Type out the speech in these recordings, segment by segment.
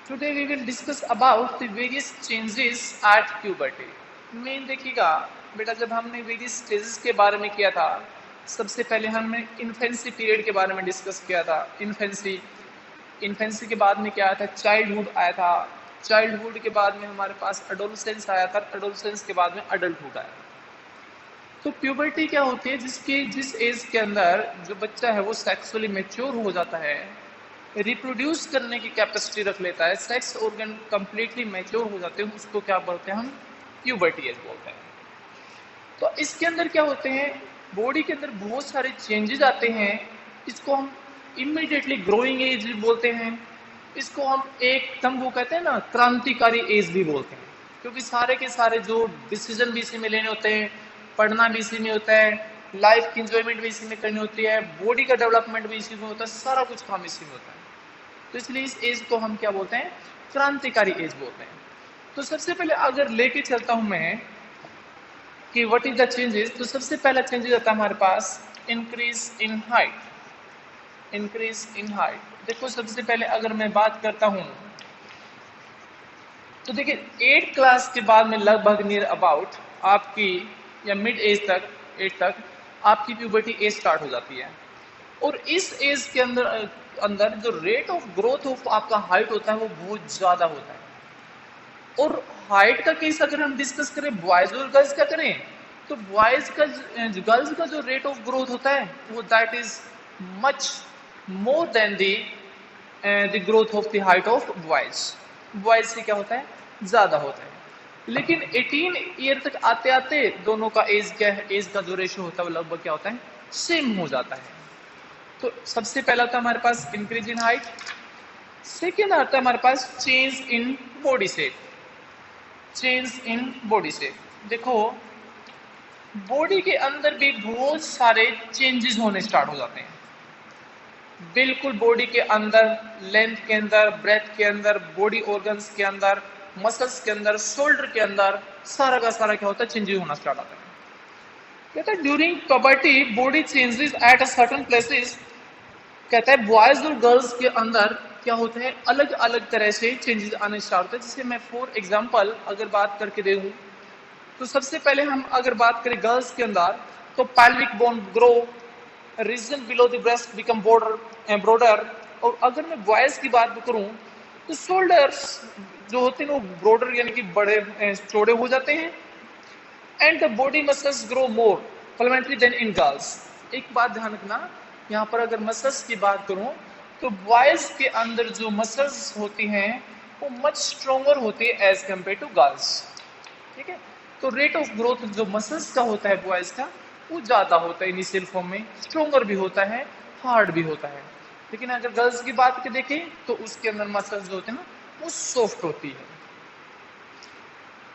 Today we will discuss about the various changes at puberty. Main देखिएगा बेटा, जब हमने वेरियस स्टेजेस के बारे में किया था, सबसे पहले हमने इन्फेंसी पीरियड के बारे में डिस्कस किया था। इन्फेंसी के बाद में क्या आया था? चाइल्डहुड आया था। चाइल्डहुड के बाद में हमारे पास एडोलसेंस आया था। एडोलसेंस के बाद में अडल्टहुड आया। तो प्यूबर्टी क्या होती है? जिस एज के अंदर जो बच्चा है वो सेक्सुअली मैच्योर हो जाता है, रिप्रोड्यूस करने की कैपेसिटी रख लेता है, सेक्स ऑर्गन कंप्लीटली मैच्योर हो जाते हैं, उसको क्या बोलते हैं? हम प्यूबर्टी एज बोलते हैं। तो इसके अंदर क्या होते हैं? बॉडी के अंदर बहुत सारे चेंजेस आते हैं। इसको हम इमीडिएटली ग्रोइंग एज भी बोलते हैं। इसको हम एकदम वो कहते हैं ना, क्रांतिकारी एज भी बोलते हैं, क्योंकि सारे के सारे जो डिसीजन भी इसी में लेने होते हैं, पढ़ना भी इसी में होता है, लाइफ की इंजॉयमेंट भी इसी में करनी होती है, बॉडी का डेवलपमेंट भी इसी में होता है, सारा कुछ काम इसी में होता है। तो इसलिए इस एज को हम क्या बोलते हैं? क्रांतिकारी एज बोलते हैं। तो सबसे पहले अगर लेके चलता हूं मैं कि व्हाट इज द चेंजेस, तो सबसे पहला चेंजेस आता है हमारे पास increase in height. Increase in height देखो, सबसे पहले अगर मैं बात करता हूं तो देखिए 8 क्लास के बाद में लगभग नियर अबाउट आपकी या मिड एज तक 8 तक आपकी प्यूबर्टी एज स्टार्ट हो जाती है। और इस एज के अंदर अंदर जो रेट ऑफ ग्रोथ ऑफ आपका हाइट होता है वो बहुत ज्यादा होता है। और हाइट का केस अगर हम डिस्कस करें बॉयज और गर्ल्स का करें, तो बॉयज का गर्ल्स का जो रेट ऑफ ग्रोथ होता है वो that is much more than the growth of the height of boys. Boys से क्या होता है? ज्यादा होता है। लेकिन 18 ईयर तक आते आते दोनों का एज क्या है? एज का जो रेशियो होता है वो लगभग क्या होता है? सेम हो जाता है। तो सबसे पहला था हमारे पास इंक्रीज इन हाइट। सेकेंड आता है हमारे पास change in body shape. Change in body shape देखो, बॉडी के अंदर भी बहुत सारे चेंजेस होने स्टार्ट हो जाते हैं। बिल्कुल बॉडी के अंदर, लेंथ के अंदर, ब्रेथ के अंदर, बॉडी ऑर्गन्स के अंदर, मसल्स के अंदर, शोल्डर के अंदर, सारा का सारा क्या होता है? चेंजेस होना स्टार्ट होता है। कहता है during puberty body changes at a certain places. कहता है बॉयज और गर्ल्स के अंदर क्या होता है? अलग अलग तरह से चेंजेस आने स्टार्ट होते हैं। जैसे मैं फॉर एग्जांपल अगर बात करके देखूं, तो सबसे पहले हम अगर बात करें गर्ल्स के अंदर, तो pelvic bone grow, region below the breast become broader. और अगर मैं बॉयज की बात करूं तो शोल्डर्स जो होते हैं वो ब्रॉडर यानी कि बड़े चौड़े हो जाते हैं। And the body muscles grow more फॉर्मेटरी देन इन गर्ल्स। एक बात ध्यान रखना, यहाँ पर अगर मसल्स की बात करूं तो बॉयज के अंदर जो मसल्स होती हैं वो मच स्ट्रोंगर होती है एज कंपेयर टू गर्ल्स। ठीक है, तो रेट ऑफ ग्रोथ जो मसल्स का होता है बॉयज का वो ज्यादा होता है इनिशियल फॉर्म में, स्ट्रोंगर भी होता है, हार्ड भी होता है। लेकिन अगर गर्ल्स की बात देखें तो उसके अंदर मसल्स जो होते हैं ना वो सॉफ्ट होती है।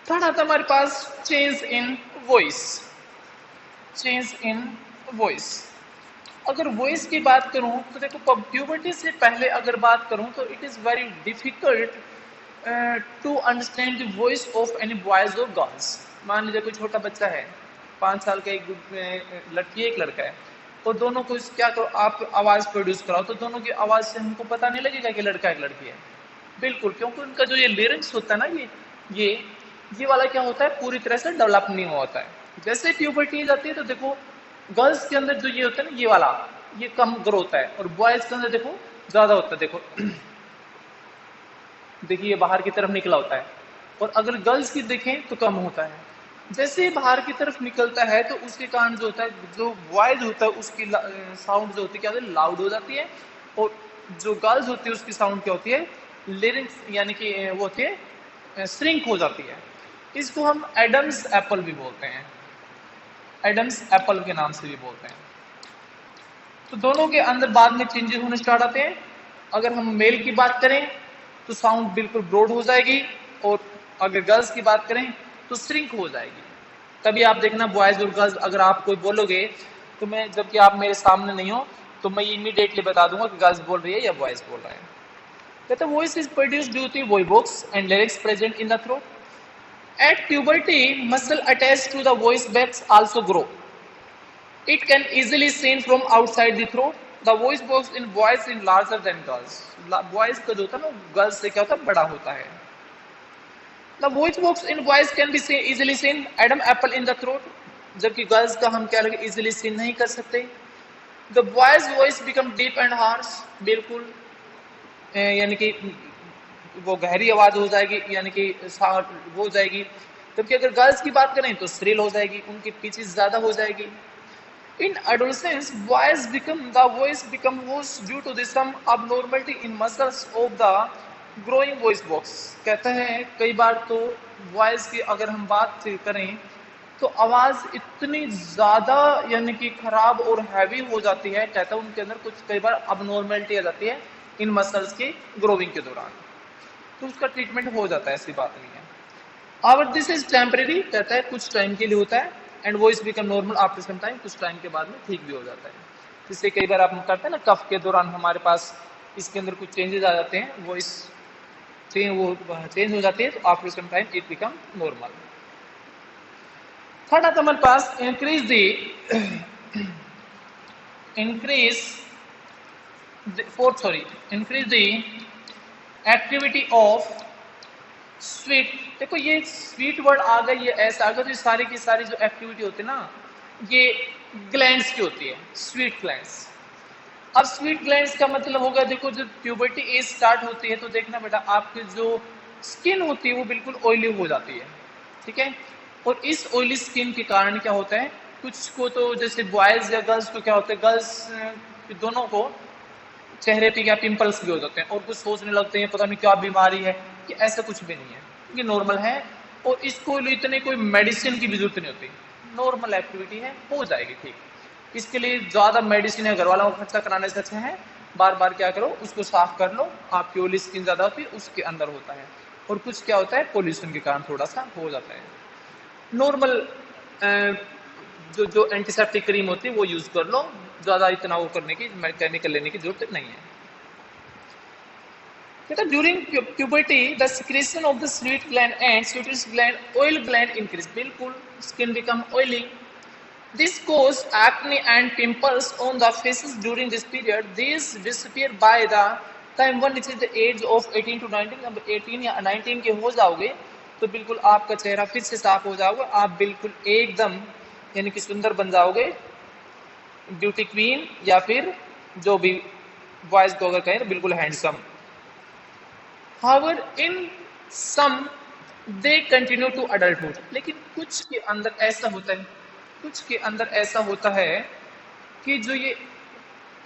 थर्ड आता है हमारे पास change in voice. Change in voice, अगर वॉइस की बात करूं तो देखो प्यूबर्टी से पहले अगर बात करूं तो it is very difficult to understand the voice of any boys और गर्ल्स। मान लीजिए कोई छोटा बच्चा है, 5 साल का, एक लड़की है एक लड़का है, और दोनों को क्या करो आप आवाज प्रोड्यूस कराओ तो दोनों की आवाज से हमको पता नहीं लगेगा कि लड़का एक लड़की है। बिल्कुल, क्योंकि उनका जो ये लिरिक्स होता है ना, ये वाला क्या होता है? पूरी तरह से डेवलप नहीं हुआ होता है। जैसे प्यूबर्टी जाती है तो देखो गर्ल्स के अंदर जो ये होता है ना, ये वाला ये कम ग्रो होता है, और बॉयज के अंदर देखो ज्यादा होता है। देखो देखिए ये बाहर की तरफ निकला होता है, और अगर गर्ल्स की देखें तो कम होता है। जैसे ही बाहर की तरफ निकलता है तो उसके कारण जो होता है, जो वॉइस होता है उसकी साउंड जो होती है क्या होती है? लाउड हो जाती है। और जो गर्ल्स होती है उसकी साउंड क्या होती है? लिरिक्स यानी कि वो होती है श्रिंक हो जाती है। इसको हम एडम्स एप्पल भी बोलते हैं, एडम्स एप्पल के नाम से भी बोलते हैं। तो दोनों के अंदर बाद में चेंजेस होने स्टार्ट आते हैं। अगर हम मेल की बात करें तो साउंड बिल्कुल ब्रॉड हो जाएगी, और अगर गर्ल्स की बात करें तो श्रिंक हो जाएगी। तभी आप देखना बॉयज और गर्ल्स अगर आप कोई बोलोगे तो मैं, जबकि आप मेरे सामने नहीं हो, तो मैं इमीडिएटली बता दूंगा कि गर्ल्स बोल रही है या बॉयज बोल रहे हैं। कहते हैं voice is produced due to voice and lyrics present in the throat. At puberty, muscle attached to the voice bags also grow. It can easily seen from outside the throat. The voice box in boys in larger than girls. Boys का जो होता है ना girls से क्या होता है बड़ा होता है। The voice box in boys can be easily seen Adam apple in the throat, जबकि गर्ल्स का हम क्या लगे इजिली सीन नहीं कर सकते। The boys voice become deep and harsh, बिल्कुल यानी कि वो गहरी आवाज हो जाएगी, यानी कि वो हो जाएगी। जबकि अगर गर्ल्स की बात करें तो श्रिल हो जाएगी, उनकी पिचेस ज्यादा हो जाएगी। In adolescence, the voice become hoarse due to the some abnormality in muscles of the growing voice box। कहते हैं कई बार तो वॉइस की अगर हम बात करें तो आवाज इतनी ज्यादा यानी कि खराब और हैवी हो जाती है, कहता है उनके अंदर कुछ कई बार अबनॉर्मेलिटी आ जाती है इन मसल्स के ग्रोविंग के दौरान, तो उसका ट्रीटमेंट हो जाता है, ऐसी बात नहीं है। और दिस इज टेम्परेरी, कहता है कुछ टाइम के लिए होता है। And voice become normal after some time, कुछ टाइम के बाद में ठीक भी हो जाता है। जिससे कई बार आप करते हैं ना कफ के दौरान हमारे पास इसके अंदर कुछ चेंजेस आ जाते हैं, वॉइस चेंज हो जाती है, तो after some time it become normal. Third आता हमारे पास increase the activity of sweat. देखो ये स्वीट वर्ड आ गई, ये ऐसा आ गया, तो सारी की सारी जो एक्टिविटी होती है ना ये ग्लैंड्स की होती है, स्वीट ग्लैंड्स। अब स्वीट ग्लैंड्स का मतलब होगा, देखो जब प्यूबर्टी एज स्टार्ट होती है तो देखना बेटा आपकी जो स्किन होती है वो बिल्कुल ऑयली हो जाती है, ठीक है। और इस ऑयली स्किन के कारण क्या होता है, कुछ को तो जैसे बॉयज या गर्ल्स को क्या होता है, गर्ल्स दोनों को चेहरे पे क्या पिंपल्स भी हो जाते हैं और कुछ सोचने लगते हैं पता नहीं क्या बीमारी है, कि ऐसा कुछ भी नहीं है, ये नॉर्मल है। और इसको इतने कोई मेडिसिन की भी जरूरत नहीं होती, नॉर्मल एक्टिविटी है, हो जाएगी ठीक। इसके लिए ज्यादा मेडिसिन है घर वालों को खर्चा कराने से अच्छा है बार बार क्या करो उसको साफ कर लो, आपकी ओली स्किन ज्यादा होती है उसके अंदर होता है। और कुछ क्या होता है पोल्यूशन के कारण थोड़ा सा हो जाता है। नॉर्मल जो एंटीसेप्टिक क्रीम होती है वो यूज कर लो, ज्यादा इतना वो करने की केमिकल लेने की जरूरत नहीं है। During puberty the secretion of the sweat gland and स्वीटिश ग्लैंड ऑयल ग्लैंड इंक्रीज, बिल्कुल skin become oily. This cause acne and pimples on the faces during this period. These disappear by the time one reaches the age of 18 to 19। अब 18 या 19 के हो जाओगे तो बिल्कुल आपका चेहरा फिर से साफ हो जाओगे, आप बिल्कुल एकदम यानी कि सुंदर बन जाओगे, ब्यूटी क्वीन या फिर जो भी बॉयज को अगर कहें तो बिल्कुल handsome. However, in some they continue to adulthood। लेकिन कुछ के अंदर ऐसा होता है, कुछ के अंदर ऐसा होता है कि जो ये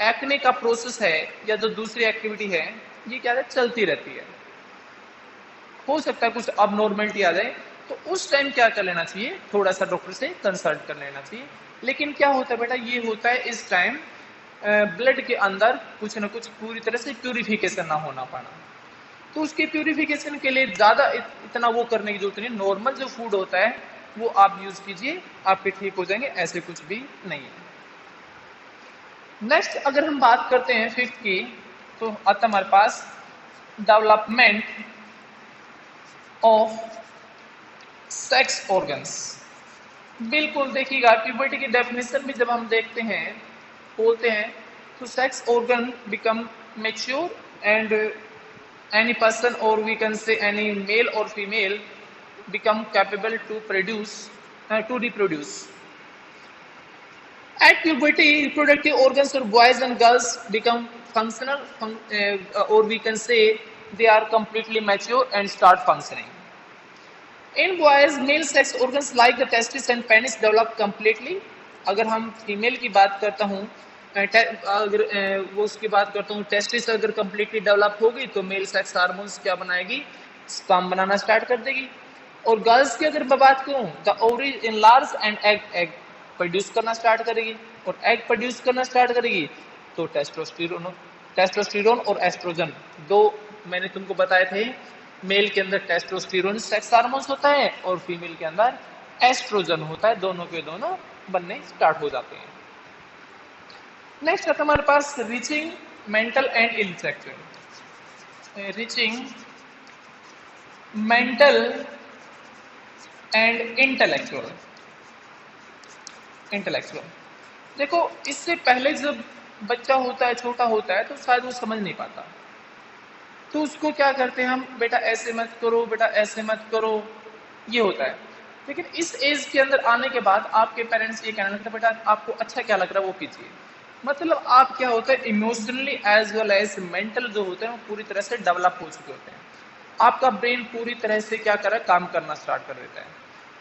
एक्ने का प्रोसेस है या जो दूसरी एक्टिविटी है ये क्या है चलती रहती है, हो सकता है कुछ अबनॉर्मलिटी आ जाए, तो उस टाइम क्या कर लेना चाहिए, थोड़ा सा डॉक्टर से कंसल्ट कर लेना चाहिए। लेकिन क्या होता है बेटा, ये होता है इस टाइम ब्लड के अंदर कुछ ना कुछ पूरी तरह से प्यूरिफिकेशन ना होना पाना, तो उसके प्यूरिफिकेशन के लिए ज्यादा इतना वो करने की जरूरत नहीं, नॉर्मल जो फूड होता है वो आप यूज कीजिए, आपके ठीक हो जाएंगे, ऐसे कुछ भी नहीं है। नेक्स्ट अगर हम बात करते हैं फिफ्थ की, तो आता हमारे पास डेवलपमेंट ऑफ सेक्स ऑर्गन्स। बिल्कुल देखिएगा प्यूबर्टी की डेफिनेशन में जब हम देखते हैं बोलते हैं तो sex organ become mature and any person or we can say any male or female become capable to reproduce at puberty। reproductive organs for boys and girls become functional or we can say they are completely mature and start functioning। in boys male sex organs like the testis and penis develop completely। अगर हम female की बात करता हूँ अगर वो उसकी बात करता हूँ टेस्टिस अगर कम्प्लीटली डेवलप होगी तो मेल सेक्स हार्मोन्स क्या बनाएगी, स्पर्म बनाना स्टार्ट कर देगी। और गर्ल्स की अगर मैं बात करूँ the ovaries enlarge and egg produce करना स्टार्ट करेगी, और एग प्रोड्यूस करना स्टार्ट करेगी तो टेस्टोस्टेरोन और एस्ट्रोजन, दो मैंने तुमको बताए थे, मेल के अंदर टेस्टोस्टेरोन सेक्स हार्मोन्स होता है और फीमेल के अंदर एस्ट्रोजन होता है, दोनों के दोनों बनने स्टार्ट हो जाते हैं। नेक्स्ट आता हमारे पास reaching mental and intellectual. Reaching mental and intellectual. देखो इससे पहले जब बच्चा होता है, छोटा होता है, तो शायद वो समझ नहीं पाता। तो उसको क्या करते हैं हम, बेटा ऐसे मत करो, बेटा ऐसे मत करो, ये होता है। लेकिन इस एज के अंदर आने के बाद आपके पेरेंट्स ये कहने लगते हैं, बेटा आपको अच्छा क्या लग रहा है वो कीजिए। मतलब आप क्या होता है, emotionally as well as mental जो होते हैं वो पूरी तरह से डेवलप हो चुके होते हैं। आपका ब्रेन पूरी तरह से क्या कर रहा है, काम करना स्टार्ट कर देता है।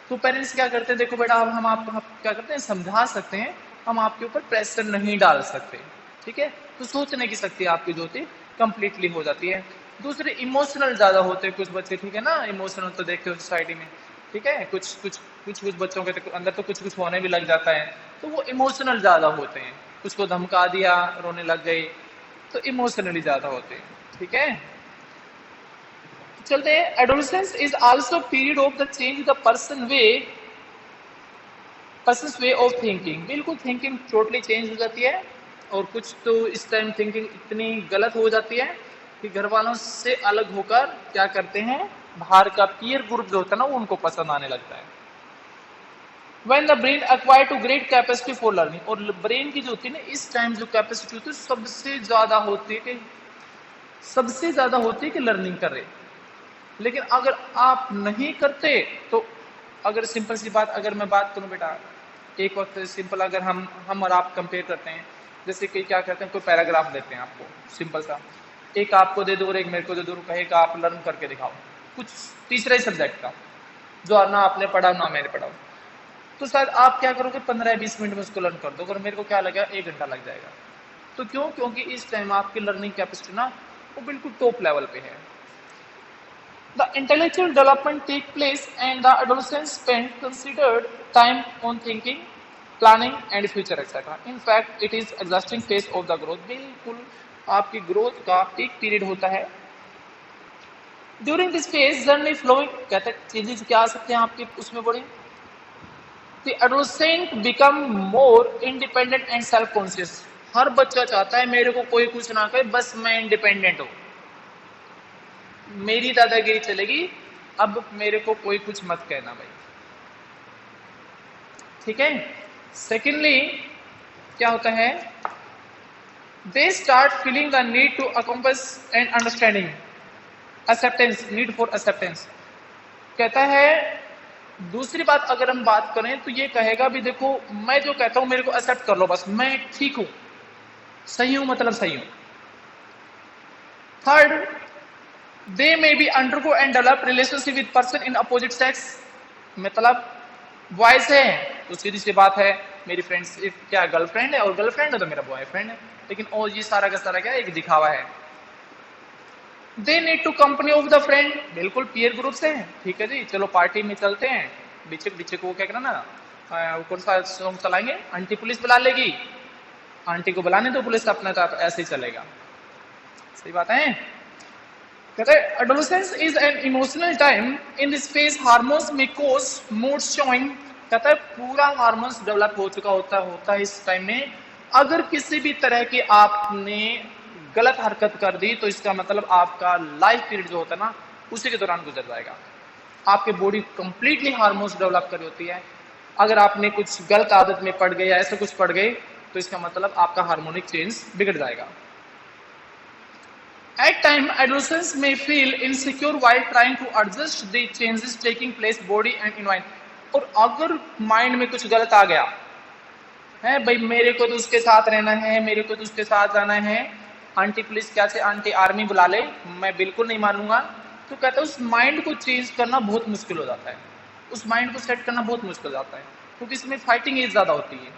तो पेरेंट्स क्या करते हैं, देखो बेटा अब हम आपको क्या करते हैं, समझा सकते हैं, हम आपके ऊपर प्रेशर नहीं डाल सकते, ठीक है। तो सोचने की शक्ति आपकी जो होती है कंप्लीटली हो जाती है। दूसरे इमोशनल ज्यादा होते हैं कुछ बच्चे, ठीक है ना, इमोशनल तो देखते हो सोसाइटी में, ठीक है, कुछ बच्चों के अंदर तो कुछ होने भी लग जाता है, तो वो इमोशनल ज्यादा होते हैं। कुछ को धमका दिया, रोने लग गए, तो इमोशनली ज्यादा होते हैं, ठीक है। चलते हैं, adolescence is also period of the change the persons way of thinking. बिल्कुल थिंकिंग टोटली चेंज हो जाती है, और कुछ तो इस टाइम थिंकिंग इतनी गलत हो जाती है कि घर वालों से अलग होकर क्या करते हैं, बाहर का पीयर ग्रुप जो होता है ना वो उनको पसंद आने लगता है। When the brain acquire to great capacity for learning, और ब्रेन की जो होती है ना इस टाइम जो कैपेसिटी होती है सबसे ज्यादा होती है कि लर्निंग करे। लेकिन अगर आप नहीं करते तो, अगर सिंपल सी बात अगर मैं बात करूं बेटा, एक वक्त सिंपल अगर हम और आप कंपेयर करते हैं, जैसे कि क्या करते हैं, कोई पैराग्राफ देते हैं आपको सिंपल सा, एक आपको दे दो और एक मेरे को दे दो, कहेगा आप लर्न करके दिखाओ कुछ तीसरे सब्जेक्ट का जो ना आपने पढ़ा ना मैंने पढ़ा, तो शायद आप क्या करोगे 15-20 मिनट में उसको लर्न कर दो, और मेरे को क्या लगेगा 1 घंटा लग जाएगा। तो क्यों, क्योंकि इस टाइम आपकी लर्निंग कैपेसिटी ना वो बिल्कुल टॉप लेवल पे है। The intellectual development takes place and the adolescents spend considered time on thinking, planning and future etc. In fact, it is exhausting phase of the growth. बिल्कुल आपकी growth का peak period होता है। During this phase, journey flowing कहते हैं चीजें क्या आ सकते हैं आपके उसमें बड़ी, The adolescent become more independent and self conscious. हर बच्चा चाहता है मेरे को कोई कुछ ना करे, बस मैं इंडिपेंडेंट हूं, मेरी दादागिरी चलेगी, अब मेरे को कोई कुछ मत कहना भाई, ठीक है। सेकेंडली क्या होता है, they start feeling the need to अकम्पस and understanding, acceptance, need for acceptance कहता है। दूसरी बात अगर हम बात करें तो ये कहेगा भी देखो मैं जो कहता हूं मेरे को एक्सेप्ट कर लो, बस मैं ठीक हूं, सही हूं, मतलब सही हूं। Third, they may be undergo and develop relationship with person in opposite sex, मतलब बॉयज है तो सीधी सी बात है मेरी फ्रेंड्स क्या गर्लफ्रेंड है, और गर्लफ्रेंड है तो मेरा बॉयफ्रेंड है, लेकिन और ये सारा का सारा क्या एक दिखावा है। They need to company of the friend, बिल्कुल पीयर ग्रुप से है, ठीक है जी, चलो पार्टी में चलते हैं, बीचे को क्या करना ना, कौन सा सॉन्ग चलाएंगे, आंटी पुलिस बुला लेगी, आंटी को बुलाने तो पुलिस अपना तो ऐसे ही चलेगा, सही बात है। कहते हैं adolescence is an emotional time, in this phase hormones में कॉज मूड स्विंग, कहता है पूरा हार्मोन्स डेवलप हो चुका होता है इस टाइम में। अगर किसी भी तरह की आपने गलत हरकत कर दी तो इसका मतलब आपका लाइफ पीरियड जो होता है ना उसी के दौरान गुजर जाएगा। आपकी बॉडी कंप्लीटली हार्मोन्स डेवलप कर होती है, अगर आपने कुछ गलत आदत में पड़ गए या ऐसे कुछ पड़ गए तो इसका मतलब आपका हार्मोनिक चेंज बिगड़ जाएगा। At time, adolescents may feel insecure while trying to adjust the changes taking place body and environment. और अगर माइंड में कुछ गलत आ गया है, भाई मेरे को तो उसके साथ रहना है, मेरे को तो उसके साथ जाना है, आंटी पुलिस क्या से आंटी आर्मी बुला ले, मैं बिल्कुल नहीं मानूंगा, तो कहता है उस माइंड को चेंज करना बहुत मुश्किल हो जाता है, उस माइंड को सेट करना बहुत मुश्किल हो जाता है, क्योंकि इसमें फाइटिंग एज ज्यादा होती है।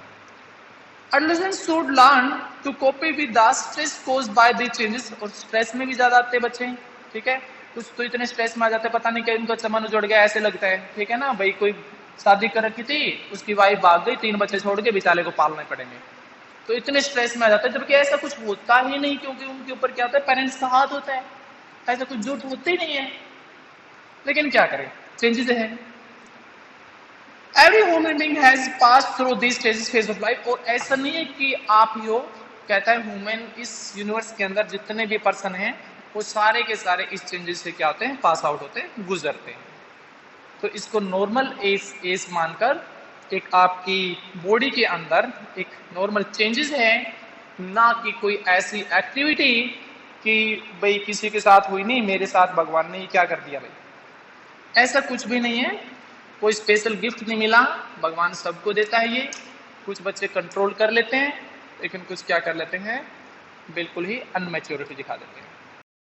Adolescents should learn to cope with the stress caused by the changes, और स्ट्रेस में भी ज्यादा आते हैं बच्चे, ठीक है, कुछ तो इतने स्ट्रेस में आ जाते हैं पता नहीं क्या इनका चमन उजड़ गया ऐसे लगता है, ठीक है ना, भाई कोई शादी कर रखी थी उसकी वाइफ भाग गई, 3 बच्चे छोड़ के बेचारे को पालने पड़ेंगे, तो इतने स्ट्रेस में आ जाता है, जबकि ऐसा कुछ होता ही नहीं, क्योंकि उनके ऊपर क्या होता है पेरेंट्स का हाथ होता है, ऐसा कुछ झूठ होते ही नहीं है, लेकिन क्या करें चेंजेस है। Every human being has passed through these phase of life, और ऐसा नहीं है कि आप ही हो, कहता है ह्यूमन इस यूनिवर्स के अंदर जितने भी पर्सन हैं वो सारे के सारे इस चेंजेस से क्या होते हैं, पास आउट होते हैं, गुजरते हैं। तो इसको नॉर्मल एज मानकर एक आपकी बॉडी के अंदर एक नॉर्मल चेंजेस है, ना कि कोई ऐसी एक्टिविटी कि भाई किसी के साथ हुई नहीं, मेरे साथ भगवान ने ये क्या कर दिया भाई। ऐसा कुछ भी नहीं है, कोई स्पेशल गिफ्ट नहीं मिला, भगवान सबको देता है ये। कुछ बच्चे कंट्रोल कर लेते हैं, लेकिन कुछ क्या कर लेते हैं, बिल्कुल ही अनमेच्योरिटी दिखा देते हैं।